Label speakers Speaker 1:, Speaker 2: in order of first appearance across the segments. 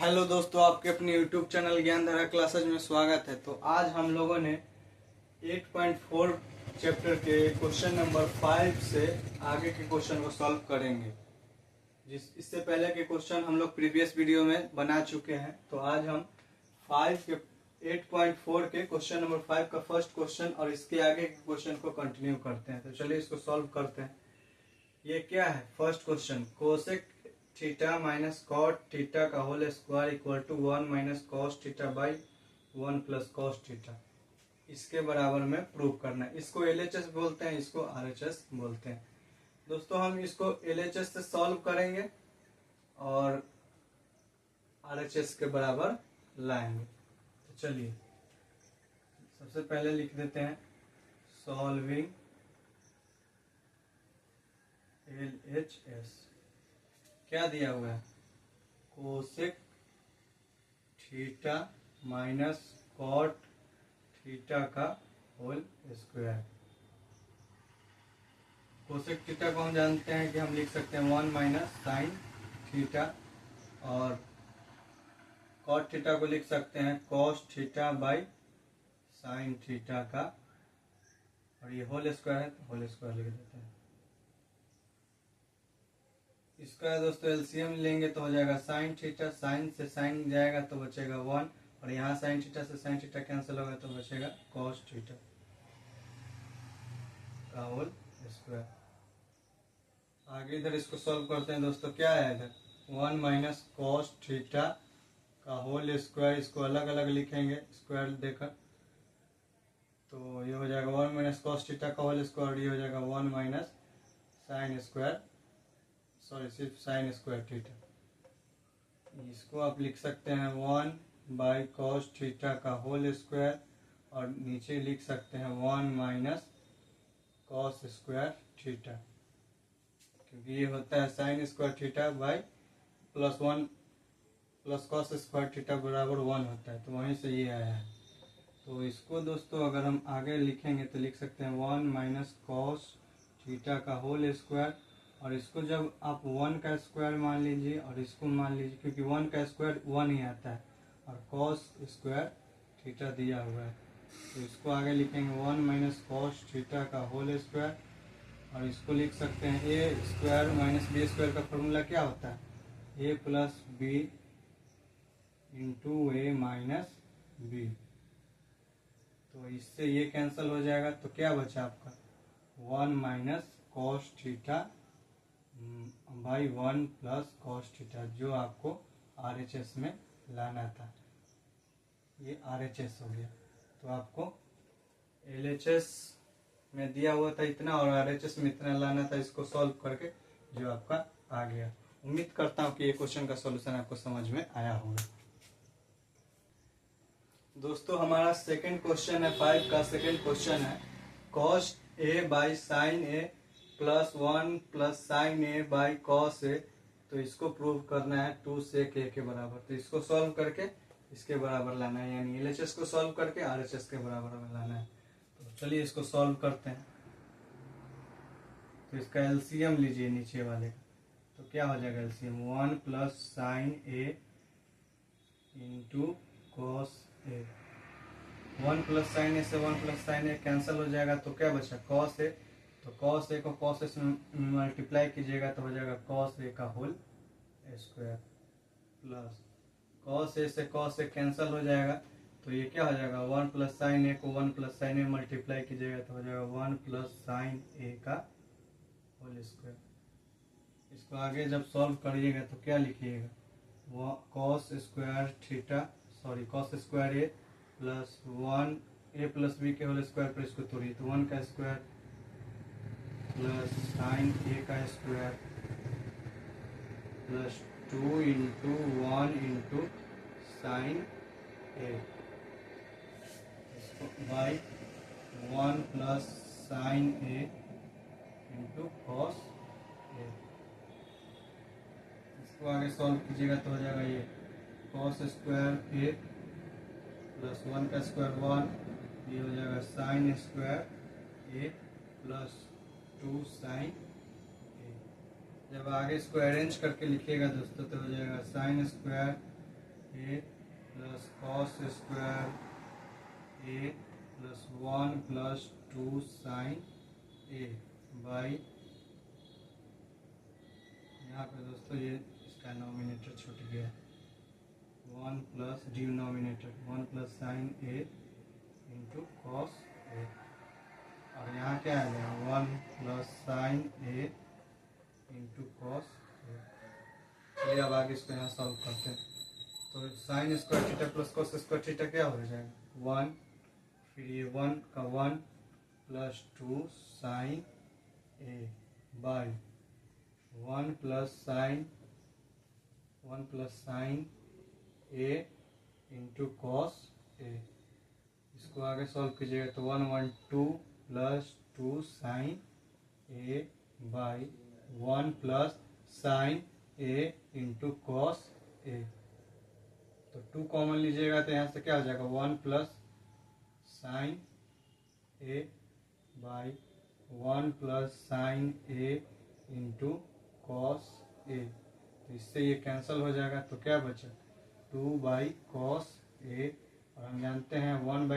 Speaker 1: Hello दोस्तों, आपके अपने YouTube चैनल ज्ञानधारा क्लासेज में स्वागत है। तो आज हम लोगों ने 8.4 चैप्टर के क्वेश्चन नंबर 5 से आगे के क्वेश्चन को सॉल्व करेंगे। इससे पहले के क्वेश्चन हम लोग प्रीवियस वीडियो में बना चुके हैं। तो आज हम 8.4 के क्वेश्चन नंबर 5 का फर्स्ट क्वेश्चन और इसके आगे के क्वेश्चन को कंटिन्यू करते हैं। तो चलिए इसको सॉल्व करते हैं। ये क्या है? First question, cosec theta minus cot theta का whole square equal to 1 minus cos theta by 1 plus cos theta, इसके बराबर में प्रूव करना है। इसको एलएचएस बोलते हैं, इसको आरएचएस बोलते हैं। दोस्तों हम इसको एलएचएस से सॉल्व करेंगे और आरएचएस के बराबर लाएंगे। तो चलिए सबसे पहले लिख देते हैं सॉल्विंग एलएचएस। क्या दिया हुआ है? Cosec theta minus cot theta का होल स्क्वायर। कोसेक थीटा को हम जानते हैं कि हम लिख सकते हैं 1 माइनस साइन थीटा, और कॉट थीटा को लिख सकते हैं cos theta by sine theta का, और ये होल स्क्वायर है तो होल स्क्वायर लिख देते हैं। इसका दोस्तों एलसीएम लेंगे तो हो जाएगा साइन थीटा, साइन से साइन जाएगा तो बचेगा 1, और यहाँ साइन थीटा से साइन थीटा कैंसिल होगा तो बचेगा कॉस थीटा का होल स्क्वायर। आगे इधर इसको सॉल्व करते हैं दोस्तों। क्या है इधर? 1 माइनस कॉस थीटा का होल स्क्वायर, इसको अलग अलग लिखेंगे स्क्वायर देकर, तो ये हो जाएगा 1 माइनस कॉस थीटा का होल स्क्वायर, ये हो जाएगा 1 माइनस साइन स्क्वायर, सॉरी सिर्फ साइन स्क्वायर थीटा। इसको आप लिख सकते हैं 1 बाई कॉस थीटा का होल स्क्वायर, और नीचे लिख सकते हैं 1 माइनस कॉस स्क्वायर थीटा, क्योंकि ये होता है sign square theta by plus 1 plus cos square theta बराबर 1 होता है, तो वहीं से ये आया है। तो इसको दोस्तों अगर हम आगे लिखेंगे तो लिख सकते हैं 1 माइनस कॉस थीटा का होल स्क्वायर, और इसको जब आप 1 का स्क्वायर मान लीजिए और इसको मान लीजिए, क्योंकि 1 का स्क्वायर 1 ही आता है, और कॉस स्क्वायर थीटा दिया हुआ है, तो इसको आगे लिखेंगे 1 माइनस कॉस थीटा का होल स्क्वायर, और इसको लिख सकते हैं ए स्क्वायर माइनस बी स्क्वायर का फॉर्मूला क्या होता है? ए प्लस बी इंटू ए माइनस बी। तो इससे ये कैंसिल हो जाएगा, तो क्या बचा आपका 1 minus cos theta by 1 plus cos theta, जो आपको आरएचएस में लाना था। ये आरएचएस हो गया। तो आपको एलएचएस में दिया हुआ था इतना और आरएचएस में इतना लाना था। इसको सॉल्व करके जो आपका आ गया। उम्मीद करता हूँ कि ये क्वेश्चन का सॉल्यूशन आपको समझ में आया होगा। दोस्तों हमारा सेकंड क्वेश्चन है, 5 का सेकंड क्वेश्चन है, cos A by sine a plus 1 plus sine A by cos ए। तो इसको प्रूव करना है 2 सेक ए के बराबर। तो इसको सॉल्व करके इसके बराबर लाना है, यानी एलएचएस को सॉल्व करके आरएचएस के बराबर में लाना है। तो चलिए इसको सॉल्व करते हैं। तो इसका एलसीएम लीजिए नीचे वाले का, तो क्या हो जाएगा एलसीएम? 1 प्लस साइन ए इंटू कॉस ए। 1 प्लस साइन ए से 1 प्लस साइन ए कैंसिल हो जाएगा, तो क्या बचा? Cos A. तो कॉस ए को कॉस ए से मल्टीप्लाई कीजिएगा तो हो जाएगा कॉस ए का होल स्क्वायर, प्लस कॉस ए से कॉस ए कैंसिल हो जाएगा, तो ये क्या हो जाएगा? 1 प्लस साइन ए को 1 प्लस साइन ए मल्टीप्लाई कीजिएगा तो हो जाएगा 1 प्लस साइन ए का होल स्क्वायर। इसको आगे जब सॉल्व करिएगा तो क्या लिखिएगा? Cos square theta, sorry cos square A plus 1 a plus b के होल स्क्वायर पर इसको तोड़िए, तो 1 का स्क्वायर प्लस साइन ए का square plus 2 into 1 into sine A by 1 plus sine A into cos ए। इसको आगे सॉल्व कीजिएगा तो हो जाएगा ये कॉस स्क्वायर ए प्लस 1 का स्क्वायर 1, ये हो जाएगा साइन स्क्वायर ए प्लस 2 साइन ए। जब आगे इसको अरेंज करके लिखिएगा दोस्तों तो हो जाएगा sine square A plus cos square A plus 1 plus 2 sine A by, यहाँ पे दोस्तों ये इसका नॉमिनेटर छूट गया, 1 plus denominator 1 plus sine A into cos A, और यहाँ क्या आ जाएगा 1 plus sine A into cos A. चलिए अब आगे इसको यहाँ सॉल्व करते हैं। तो sine square theta plus cos square theta क्या हो जाएगा 1, फिर ये 1 का 1 plus 2 sine A by 1 plus sine A into cos ए। इसको आगे सॉल्व कीजिएगा तो 1 1 2 plus 2 sine A by 1 plus sine A into cos ए। तो 2 कॉमन लीजिएगा तो यहाँ से क्या हो जाएगा 1 plus sine A by 1 plus sine A into cos ए। तो इससे ये कैंसिल हो जाएगा तो क्या बचा 2 बाई कॉस ए, और हम जानते हैं 1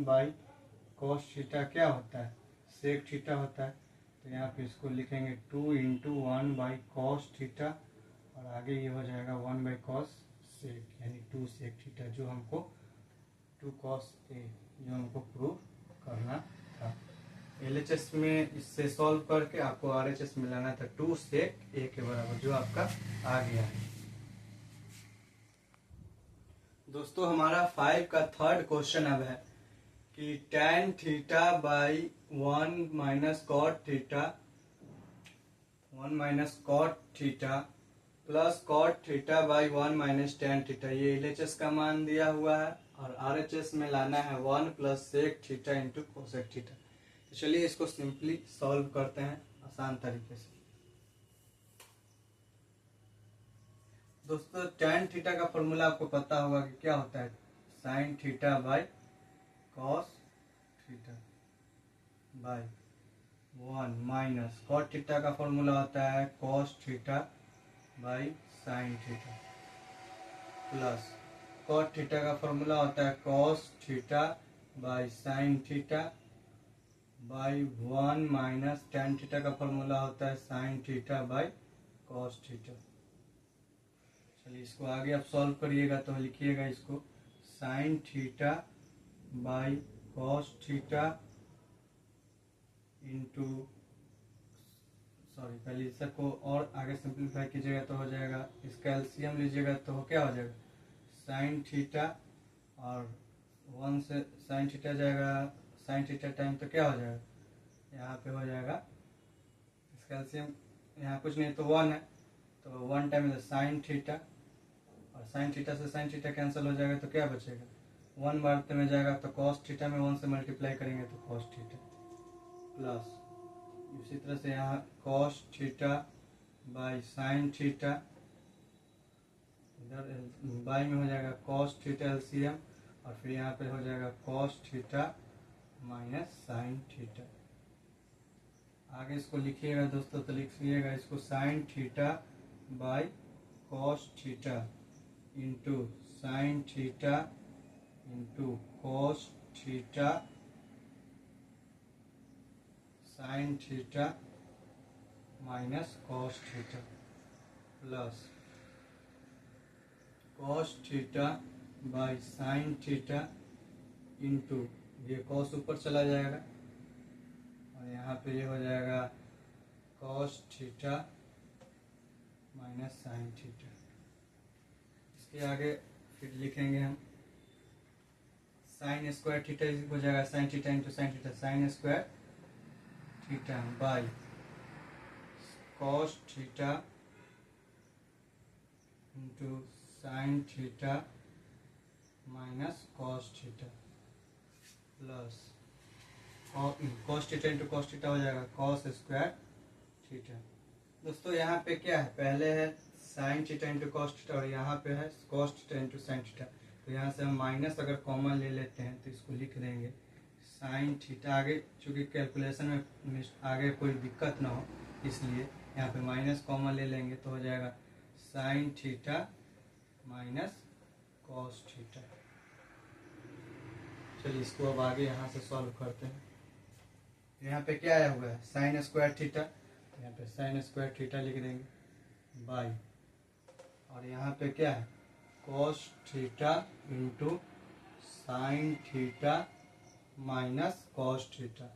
Speaker 1: बाई कॉस थीटा क्या होता है सेक थीटा होता है। तो यहाँ पे इसको लिखेंगे 2 इंटू 1 बाई कॉस थीटा, और आगे ये हो जाएगा 1 बाई कॉस सेक यानी 2 सेक थीटा, जो हमको 2 कॉस ए जो हमको प्रूव करना था। LHS में इससे सॉल्व करके आपको RHS में लाना था 2 सेक ए के बराबर, जो आपका आ गया है। दोस्तों हमारा 5 का थर्ड क्वेश्चन अब है कि tan theta by 1 minus cot theta plus cot theta by 1 minus tan theta, ये LHS का मान दिया हुआ है, और RHS में लाना है 1 plus sec theta into cosec theta. तो चलिए इसको सिंपली सॉल्व करते हैं आसान तरीके से। दोस्तों tan थीटा का फॉर्मूला आपको पता होगा कि क्या होता है sine theta by cos theta by 1 minus cot theta का फॉर्मूला होता है cos theta by sine theta, plus cot theta का फॉर्मूला होता है cos theta by sine theta by 1 minus tan theta का फॉर्मूला होता है sine theta by cos theta. चलिए इसको आगे आप सॉल्व करिएगा तो लिखिएगा इसको sine theta by cos theta into पहले इसको और आगे सिंप्लीफाई कीजिएगा तो हो जाएगा, इसका एलसीएम लीजिएगा तो क्या हो जाएगा साइन थीटा, और 1 से साइन थीटा जाएगा साइन थीटा टाइम तो क्या हो जाएगा यहाँ पे हो जाएगा इसका एलसीएम, यहाँ कुछ नहीं तो 1 है तो 1 टाइम साइन थीटा, और साइन थीटा से साइन थीटा कैंसिल हो जाएगा तो क्या बचेगा 1 बार में जाएगा तो कॉस थीटा में 1 से मल्टीप्लाई करेंगे तो कॉस थीटा, प्लस इसी तरह से यहाँ cos theta by sine theta, इधर बाई में हो जाएगा कॉस थीटा एलसीएम, और फिर यहाँ पे हो जाएगा cos theta minus sine theta. आगे इसको लिखिएगा दोस्तों तो लिखिएगा इसको sine theta by cos theta into sine theta into cos theta sine theta minus cos theta, plus cos theta by sine theta into ये कॉस ऊपर चला जाएगा, और यहाँ पे ये हो जाएगा cos theta minus sine theta. इसके आगे फिर लिखेंगे हम साइन स्क्वायर थीटा हो जाएगा sine theta into sine theta, sign square theta by cos theta into sine theta minus cos theta, plus cos theta into cos theta हो जाएगा cos square theta. दोस्तों यहाँ पे क्या है पहले है sine theta into cos theta, और यहाँ पे है cos theta into sine theta. तो यहाँ से हम माइनस अगर कॉमन ले लेते हैं तो इसको लिख देंगे साइन थीटा, आगे चूँकि कैलकुलेशन में आगे कोई दिक्कत ना हो इसलिए यहाँ पे माइनस कॉमन ले लेंगे तो हो जाएगा sine theta minus cos theta. चलिए इसको अब आगे यहाँ से सॉल्व करते हैं। यहाँ पे क्या आया हुआ है, साइन स्क्वायर थीटा, यहाँ पे साइन स्क्वायर थीटा लिख देंगे बाई, और यहाँ पे क्या है, cos theta into sine theta minus cos theta,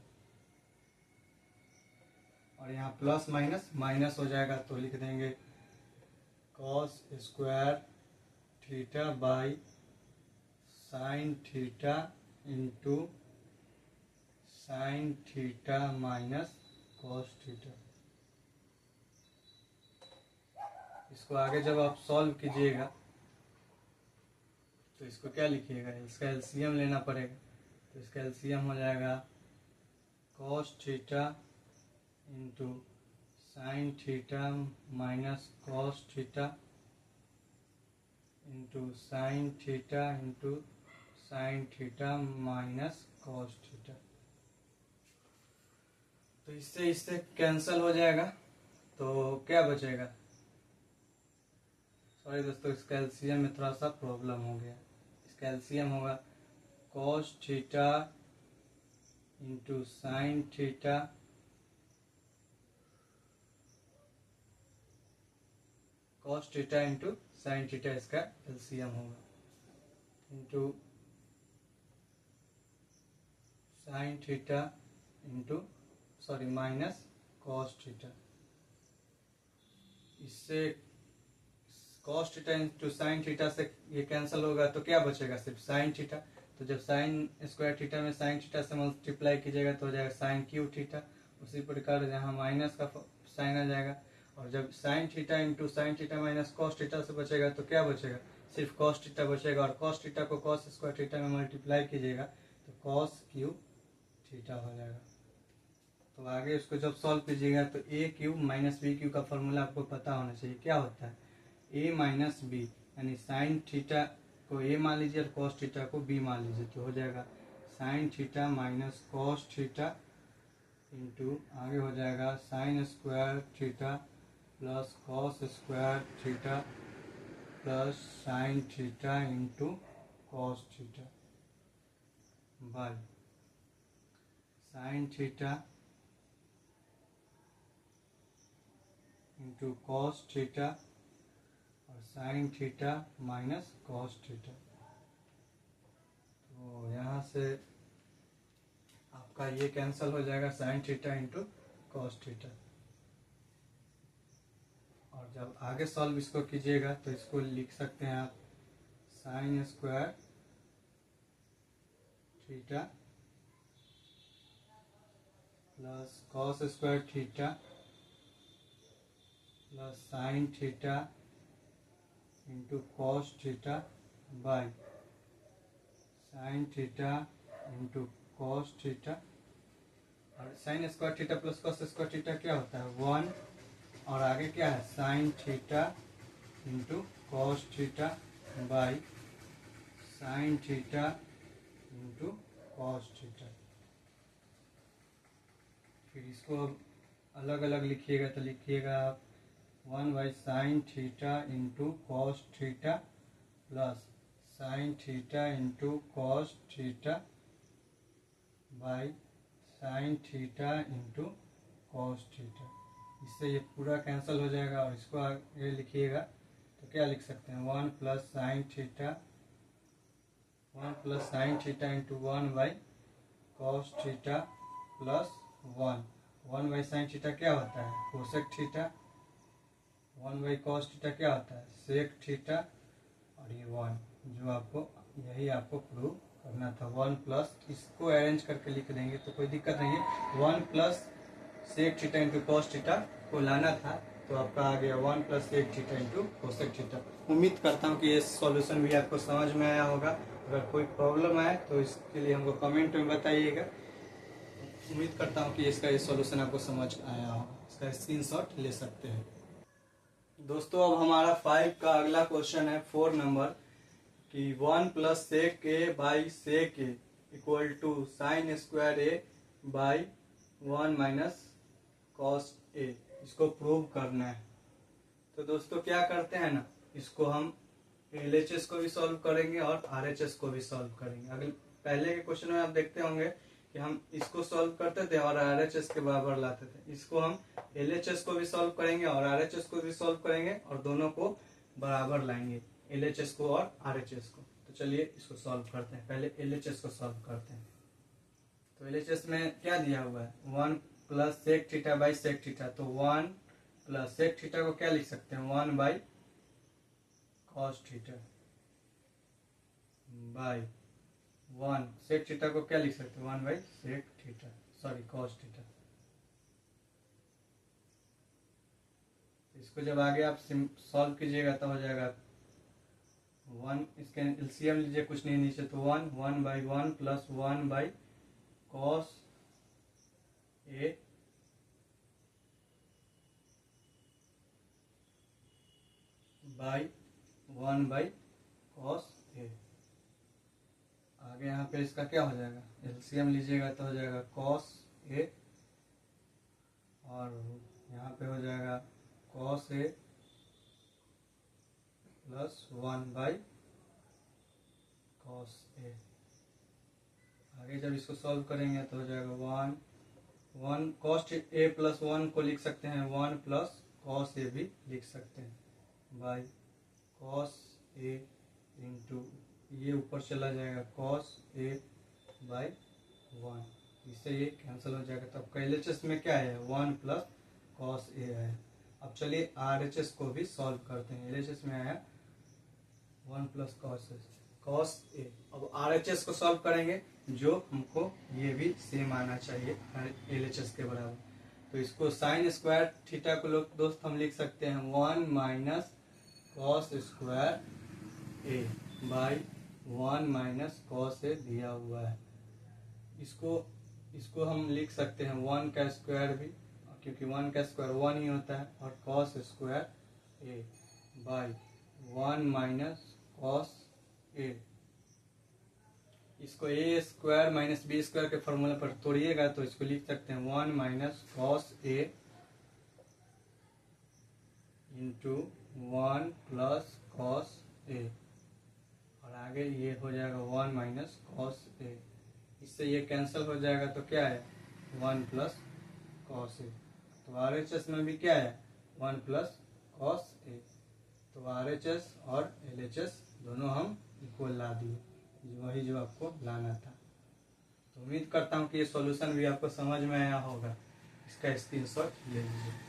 Speaker 1: और यहाँ प्लस माइनस माइनस हो जाएगा तो लिख देंगे cos square theta by sine theta into sine theta minus cos theta. इसको आगे जब आप सॉल्व कीजिएगा तो इसको क्या लिखिएगा, इसका एलसीएम लेना पड़ेगा। तो इसका एलसीएम हो जाएगा cos theta into sine theta minus cos theta into sine theta minus cos theta. तो इससे कैंसिल हो जाएगा, तो क्या बचेगा, सॉरी दोस्तों, इसका एलसीएम में थोड़ा सा प्रॉब्लम हो गया। इसका एलसीएम होगा cos theta into sine theta cos theta into sine theta, इसका एलसीएम होगा into sine theta into sorry minus cos theta. इससे cos theta into sine theta से ये कैंसिल होगा तो क्या बचेगा, सिर्फ साइन थीटा। तो जब साइन स्क्वायर थीटा में साइन थीटा से मल्टीप्लाई कीजिएगा तो हो जाएगा साइन क्यूब थीटा। उसी प्रकार यहाँ माइनस का साइन आ जाएगा, और जब sign theta into sine theta minus cos theta से बचेगा तो क्या बचेगा, सिर्फ कॉस थीटा बचेगा, और कॉस थीटा को कॉस स्क्वायर थीटा में मल्टीप्लाई कीजिएगा तो कॉस क्यूब थीटा हो जाएगा। तो आगे उसको जब सॉल्व कीजिएगा तो ए क्यूब माइनस बी क्यूब का फॉर्मूला आपको पता होना चाहिए। क्या होता है, ए माइनस बी, यानी साइन थीटा को ए मान लीजिए और कॉस थीटा को बी मान लीजिए, तो हो जाएगा sine theta minus cos theta into आगे हो जाएगा sine square theta plus cos square theta plus sine theta into cos theta by sine theta into cos theta और sine theta minus cos theta. तो यहाँ से आपका ये कैंसिल हो जाएगा, sine theta into cos theta. और जब आगे सॉल्व इसको कीजिएगा तो इसको लिख सकते हैं आप sine square theta plus cos square theta plus sine theta into cos theta by sine theta into cos theta. और sine square theta plus cos square theta क्या होता है, 1, और आगे क्या है sine theta into cos theta by sine theta into cos theta. फिर इसको अलग अलग लिखिएगा तो लिखिएगा आप 1 by sine theta into cos theta plus sine theta into cos theta by sine theta into cos theta. इससे ये पूरा कैंसिल हो जाएगा, और इसको आगे लिखिएगा तो क्या लिख सकते हैं 1 plus sine theta into 1 by cos theta plus 1 by sine theta क्या होता है cosec theta, 1 by cos theta क्या होता है सेक थीटा, और ये 1 जो आपको यही आपको प्रूव करना था। 1 प्लस इसको अरेंज करके लिख देंगे तो कोई दिक्कत नहीं है, 1 plus sec theta into cos theta को लाना था तो आपका आ गया 1 plus sec theta into cosec theta. उम्मीद करता हूँ कि ये सॉल्यूशन भी आपको समझ में आया होगा। अगर कोई प्रॉब्लम आए तो इसके लिए हमको कमेंट में बताइएगा। उम्मीद करता हूँ कि इसका ये सॉल्यूशन आपको समझ आया होगा, इसका स्क्रीनशॉट ले सकते हैं। दोस्तों अब हमारा 5 का अगला क्वेश्चन है 4 नंबर कि 1 plus sec A by sec A equal to sine square A by 1 minus cos ए, इसको प्रूव करना है। तो दोस्तों क्या करते हैं ना, इसको हम LHS को भी सॉल्व करेंगे और RHS को भी सॉल्व करेंगे। अगले पहले के क्वेश्चन में आप देखते होंगे कि हम इसको सॉल्व करते थे और RHS के बराबर लाते थे। इसको हम LHS को भी सॉल्व करेंगे और RHS को भी सॉल्व करेंगे और दोनों को बराबर लाएंगे, LHS को और RHS को। तो चलिए इसको सॉल्व करते हैं। पहले LHS को सॉल्व करते हैं। तो LHS में क्या दिया हुआ है, 1 plus sec theta by sec theta. तो 1 प्लस सेक थीटा को क्या लिख सकते हैं, 1 by cos theta by 1 sec theta को क्या लिख सकते हैं, 1 by sec theta, sorry cos theta. इसको जब आगे आप सॉल्व कीजिएगा तो हो जाएगा 1, इसके एलसीएम लीजिए, कुछ नहीं नीचे, तो 1 by 1 plus 1 by cos A by 1 by cos A. आगे यहाँ पे इसका क्या हो जाएगा, एलसीएम लीजिएगा तो हो जाएगा कॉस ए और यहाँ पे हो जाएगा cos A plus 1 by cos A. आगे जब इसको सॉल्व करेंगे तो हो जाएगा 1 कॉस ए प्लस 1 को लिख सकते हैं 1 प्लस कॉस ए भी लिख सकते हैं बाई कॉस ए इंटू ये ऊपर चला जाएगा कॉस ए बाई 1, इससे ये कैंसिल हो जाएगा। तब LHS में क्या है, 1 प्लस कॉस ए है। अब चलिए RHS को भी सॉल्व करते हैं। LHS में आया 1 प्लस कॉस ए। अब RHS को सॉल्व करेंगे जो हमको ये भी सेम आना चाहिए LHS के बराबर। तो इसको साइन स्क्वायर थीटा को लोग दोस्त हम लिख सकते हैं 1 minus cos square A by 1 minus cos A दिया हुआ है। इसको हम लिख सकते हैं 1 का स्क्वायर भी, क्योंकि 1 का स्क्वायर 1 ही होता है, और cos square A by 1 minus cos ए। इसको A square minus B square के फॉर्मूला पर तोड़िएगा तो इसको लिख सकते हैं 1 minus cos A into 1 plus cos A, और आगे ये हो जाएगा 1 माइनस कॉस ए। इससे ये कैंसिल हो जाएगा तो क्या है 1 प्लस कॉस ए। तो RHS में भी क्या है 1 प्लस कॉस ए। तो RHS और LHS दोनों हम इक्वल ला दिए, वही जो आपको लाना था। तो उम्मीद करता हूँ कि ये सॉल्यूशन भी आपको समझ में आया होगा। इसका स्क्रीनशॉट ले लीजिए।